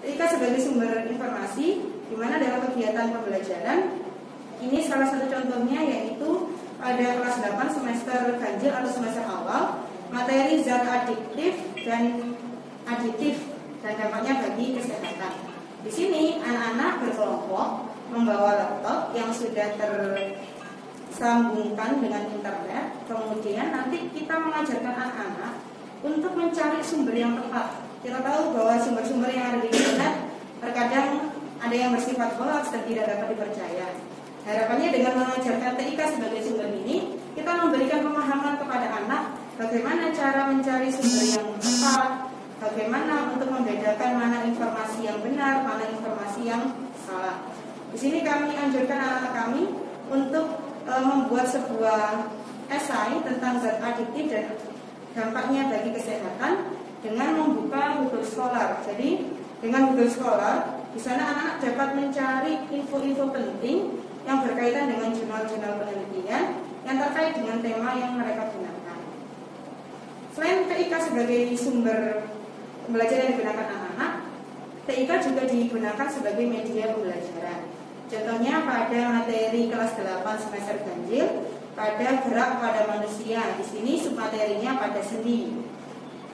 TIK sebagai sumber informasi, di mana dalam kegiatan pembelajaran, ini salah satu contohnya yaitu pada kelas 8 semester ganjil atau semester awal, materi zat adiktif dan aditif dan dampaknya bagi kesehatan. Di sini anak-anak berkelompok membawa laptop yang sudah tersambungkan dengan internet. Kemudian nanti kita mengajarkan anak-anak untuk mencari sumber yang tepat. Kita tahu bahwa sumber-sumber yang ada di internet terkadang ada yang bersifat hoax dan tidak dapat dipercaya. Harapannya dengan mengajarkan TIK sebagai sumber ini, kita memberikan pemahaman kepada anak bagaimana cara mencari sumber yang tepat, bagaimana untuk membedakan mana informasi yang benar, mana informasi yang salah. Di sini kami anjurkan anak-anak kami untuk membuat sebuah esai tentang zat adiktif dan dampaknya bagi kesehatan dengan membuka Google Scholar. Jadi dengan Google Scholar, di sana anak-anak dapat mencari info-info penting yang berkaitan dengan jurnal-jurnal penelitian yang terkait dengan tema yang mereka gunakan. Selain TIK sebagai sumber pembelajaran yang digunakan anak-anak, TIK juga digunakan sebagai media pembelajaran. Contohnya pada materi kelas 8 semester ganjil, pada gerak pada manusia. Di sini submaterinya pada sendi.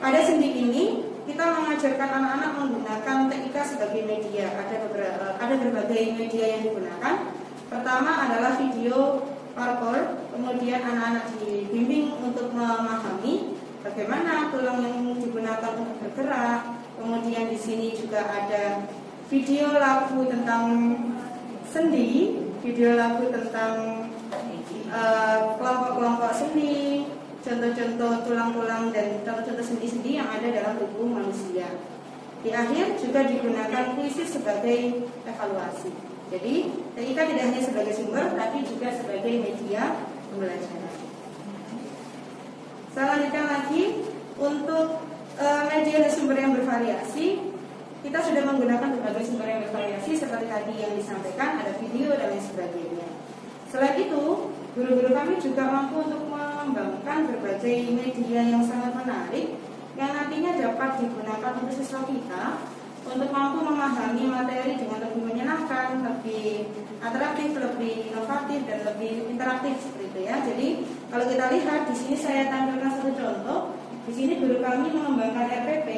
Pada sendi ini kita mengajarkan anak-anak menggunakan TIK sebagai media. Ada berbagai media yang digunakan. Pertama adalah video parkour, kemudian anak-anak dibimbing untuk memahami bagaimana tulang yang digunakan untuk bergerak. Kemudian di sini juga ada video lagu tentang sendi, video lagu tentang kelompok-kelompok sendi, contoh-contoh tulang-tulang dan contoh-contoh sendi-sendi yang ada dalam tubuh manusia. Di akhir juga digunakan kuisis sebagai evaluasi. Jadi TIK tidak hanya sebagai sumber, tapi juga sebagai media pembelajaran. Selanjutnya lagi, untuk media dan sumber yang bervariasi, kita sudah menggunakan berbagai sumber yang bervariasi seperti tadi yang disampaikan, ada video dan lain sebagainya. Selain itu, guru-guru kami juga mampu untuk mengembangkan berbagai media yang sangat menarik yang nantinya dapat digunakan untuk siswa kita untuk mampu memahami materi dengan lebih menyenangkan, lebih atraktif, lebih inovatif, dan lebih interaktif seperti itu ya. Jadi kalau kita lihat di sini saya tampilkan satu contoh. Di sini guru kami mengembangkan RPP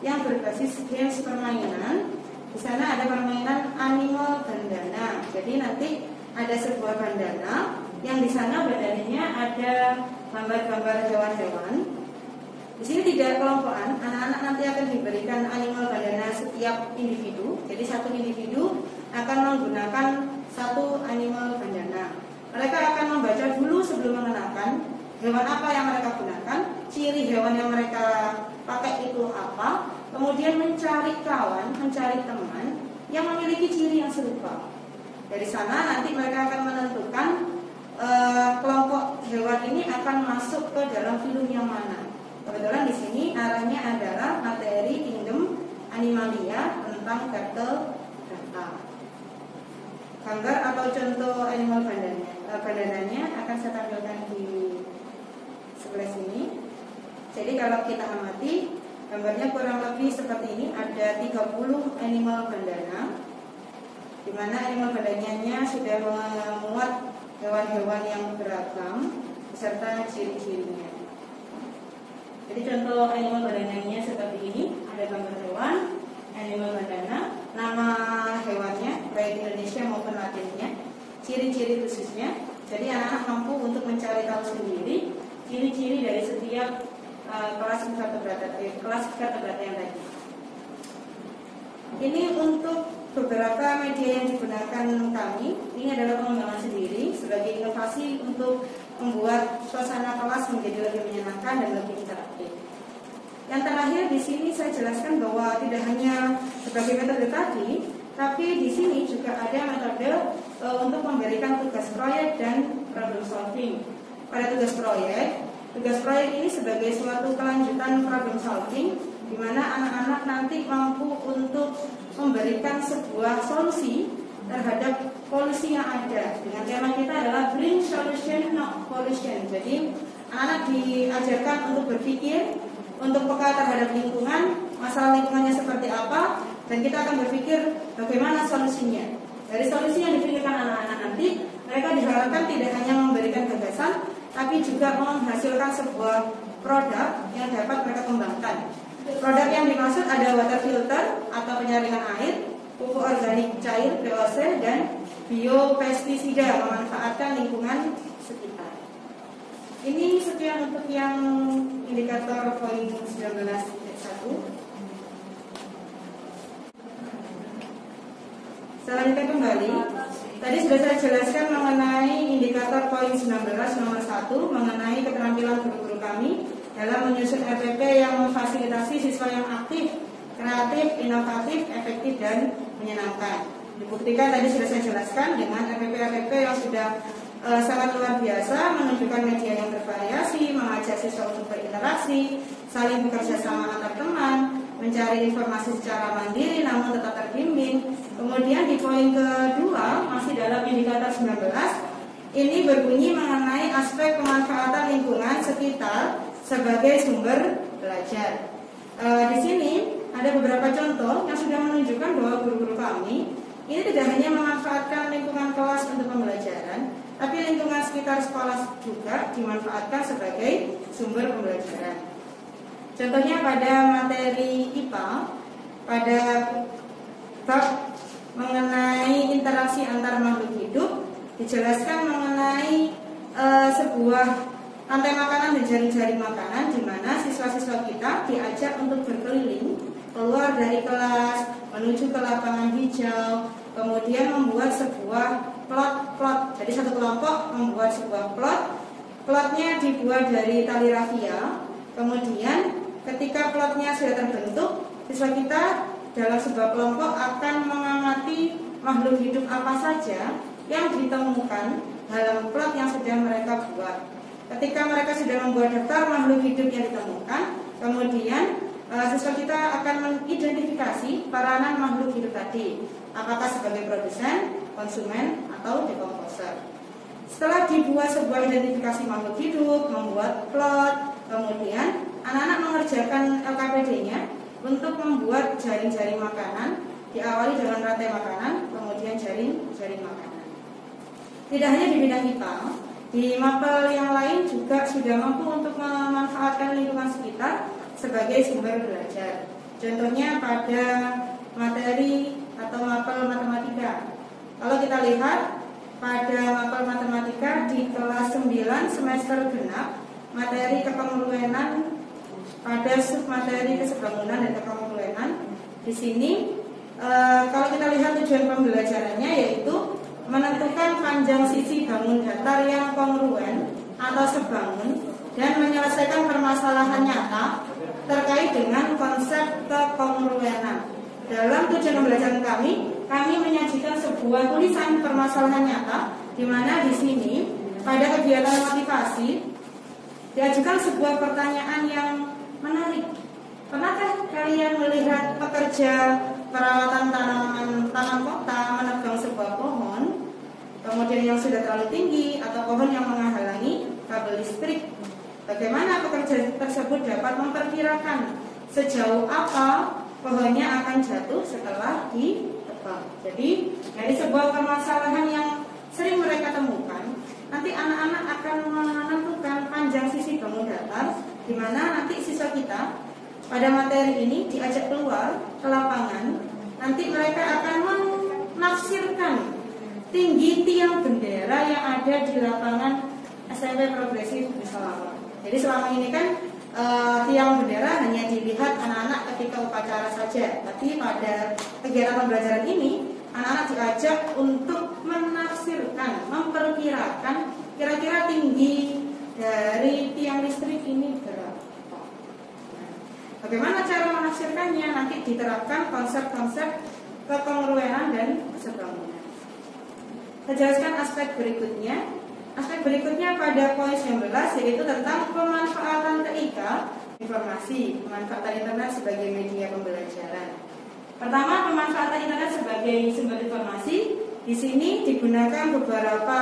yang berbasis games permainan. Di sana ada permainan animal bandana. Jadi nanti ada sebuah bandana yang di sana badannya ada gambar-gambar hewan-hewan. Di sini tidak kelompokan, anak-anak nanti akan diberikan animal bandana setiap individu. Jadi satu individu akan menggunakan satu animal bandana. Mereka akan membaca dulu sebelum mengenakan hewan apa yang mereka gunakan, ciri hewan yang mereka pakai itu apa, kemudian mencari kawan, mencari teman yang memiliki ciri yang serupa. Dari sana nanti mereka akan menentukan kelompok hewan ini akan masuk ke dalam film yang mana. Kebetulan di sini arahnya adalah materi Kingdom Animalia tentang turtle data. Gambar atau contoh animal bandananya akan saya tampilkan di sebelah sini. Jadi kalau kita amati, gambarnya kurang lebih seperti ini. Ada 30 animal bandana, di mana animal bandananya sudah memuat hewan-hewan yang beragam beserta ciri-cirinya. Jadi contoh animal bandananya seperti ini, ada gambar hewan, animal bandana, nama hewannya baik Indonesia maupun Latinnya, ciri-ciri khususnya. Jadi anak-anak mampu untuk mencari tahu sendiri ciri-ciri dari setiap kelas vertebrata yang tadi. Ini untuk beberapa media yang digunakan kami. Ini adalah pengembangan sendiri sebagai inovasi untuk membuat suasana kelas menjadi lebih menyenangkan dan lebih interaktif. Yang terakhir di sini saya jelaskan bahwa tidak hanya sebagai metode tadi, tapi di sini juga ada metode untuk memberikan tugas proyek dan problem solving. Pada tugas proyek ini sebagai suatu kelanjutan problem solving, di mana anak-anak nanti mampu untuk memberikan sebuah solusi terhadap polusi yang ada. Dengan tema kita adalah bring solution not pollution. Jadi anak diajarkan untuk berpikir, untuk peka terhadap lingkungan, masalah lingkungannya seperti apa, Dan kita akan berpikir bagaimana solusinya. Dari solusi yang dipikirkan anak-anak nanti, mereka diharapkan tidak hanya memberikan gagasan, tapi juga menghasilkan sebuah produk yang dapat mereka kembangkan. Produk yang dimaksud ada water filter atau penyaringan air, pupuk organik cair (VOC), dan biopestisida, memanfaatkan lingkungan sekitar. Ini sekian untuk yang indikator poin 19.1. Selanjutnya kembali, tadi sudah saya jelaskan mengenai indikator poin 19 nomor 1 mengenai keterampilan guru-guru kami dalam menyusun RPP yang memfasilitasi siswa yang aktif, kreatif, inovatif, efektif, dan menyenangkan. Dibuktikan tadi sudah saya jelaskan dengan RPP-RPP yang sudah sangat luar biasa, menunjukkan media yang bervariasi, mengajak siswa untuk berinteraksi, saling bekerja sama antar teman, mencari informasi secara mandiri namun tetap terbimbing. Kemudian di poin kedua masih dalam indikator 19, ini berbunyi mengenai aspek pemanfaatan lingkungan sekitar sebagai sumber belajar. Di sini ada beberapa contoh yang sudah menunjukkan bahwa guru-guru kami ini tidak hanya memanfaatkan lingkungan kelas untuk pembelajaran, tapi lingkungan sekitar sekolah juga dimanfaatkan sebagai sumber pembelajaran. Contohnya pada materi IPA, pada bab mengenai interaksi antar makhluk hidup, dijelaskan mengenai sebuah rantai makanan dan jaring-jaring makanan, di mana siswa-siswa kita diajak untuk berkeliling keluar dari kelas menuju ke lapangan hijau, kemudian membuat sebuah plot. Jadi satu kelompok membuat sebuah plot. Plotnya dibuat dari tali rafia. Kemudian ketika plotnya sudah terbentuk, siswa kita dalam sebuah kelompok akan mengamati makhluk hidup apa saja yang ditemukan dalam plot yang sudah mereka buat. Ketika mereka sudah membuat daftar makhluk hidup yang ditemukan, kemudian siswa kita akan mengidentifikasi peranan makhluk hidup tadi, apakah sebagai produsen, konsumen, atau dekomposer. Setelah dibuat sebuah identifikasi makhluk hidup, membuat plot, kemudian anak-anak mengerjakan LKPD-nya untuk membuat jaring-jaring makanan, diawali dengan rantai makanan, kemudian jaring-jaring makanan. Tidak hanya di bidang IPA, di mapel yang lain juga sudah mampu untuk memanfaatkan lingkungan sekitar sebagai sumber belajar. Contohnya pada materi atau mapel matematika. Kalau kita lihat pada mapel matematika di kelas 9 semester genap, materi kepemuluanan pada submateri kesebangunan dan kepemuluanan. Di sini kalau kita lihat tujuan pembelajarannya yaitu menentukan panjang sisi bangun datar yang kongruen atau sebangun dan menyelesaikan permasalahan nyata terkait dengan konsep kekongruenan. Dalam tujuan pembelajaran kami menyajikan sebuah tulisan permasalahan nyata, di mana di sini pada kegiatan motivasi diajukan sebuah pertanyaan yang menarik. Pernahkah kalian melihat pekerja perawatan taman kota menebang sebuah pohon, kemudian yang sudah terlalu tinggi atau pohon yang menghalangi kabel listrik? Bagaimana pekerja tersebut dapat memperkirakan sejauh apa pohonnya akan jatuh setelah ditebang? Jadi dari sebuah permasalahan yang sering mereka temukan, nanti anak-anak akan menentukan panjang sisi bangun datar, di mana nanti siswa kita pada materi ini diajak keluar ke lapangan. Nanti mereka akan menafsirkan tinggi tiang bendera yang ada di lapangan SMP Progresif Wisalawa. Jadi selama ini kan tiang bendera hanya dilihat anak-anak ketika upacara saja, tapi pada kegiatan pembelajaran ini anak-anak diajak untuk menafsirkan, memperkirakan kira-kira tinggi dari tiang listrik ini berapa. Bagaimana cara menafsirkannya? Nanti diterapkan konsep-konsep kekongruenan dan kesebangunan. Saya jelaskan aspek berikutnya. Aspek berikutnya pada poin 19 yaitu tentang pemanfaatan TIK informasi, pemanfaatan internet sebagai media pembelajaran. Pertama, pemanfaatan internet sebagai sumber informasi. Di sini digunakan beberapa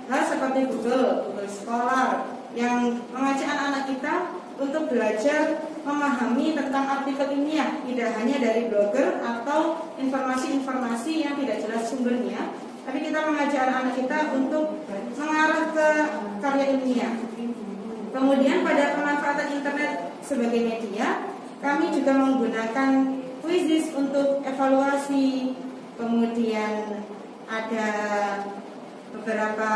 hal seperti Google Scholar yang mengajak anak-anak kita untuk belajar memahami tentang artikel ilmiah, tidak hanya dari blogger atau informasi-informasi yang tidak jelas sumbernya, tapi kita mengajak anak-anak kita untuk mengarah ke karya ilmiah. Kemudian pada pemanfaatan internet sebagai media, kami juga menggunakan quizzes untuk evaluasi, kemudian ada beberapa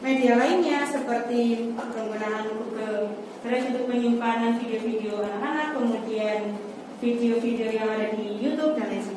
media lainnya seperti penggunaan Google Drive untuk penyimpanan video-video anak-anak, kemudian video-video yang ada di YouTube dan lain sebagainya.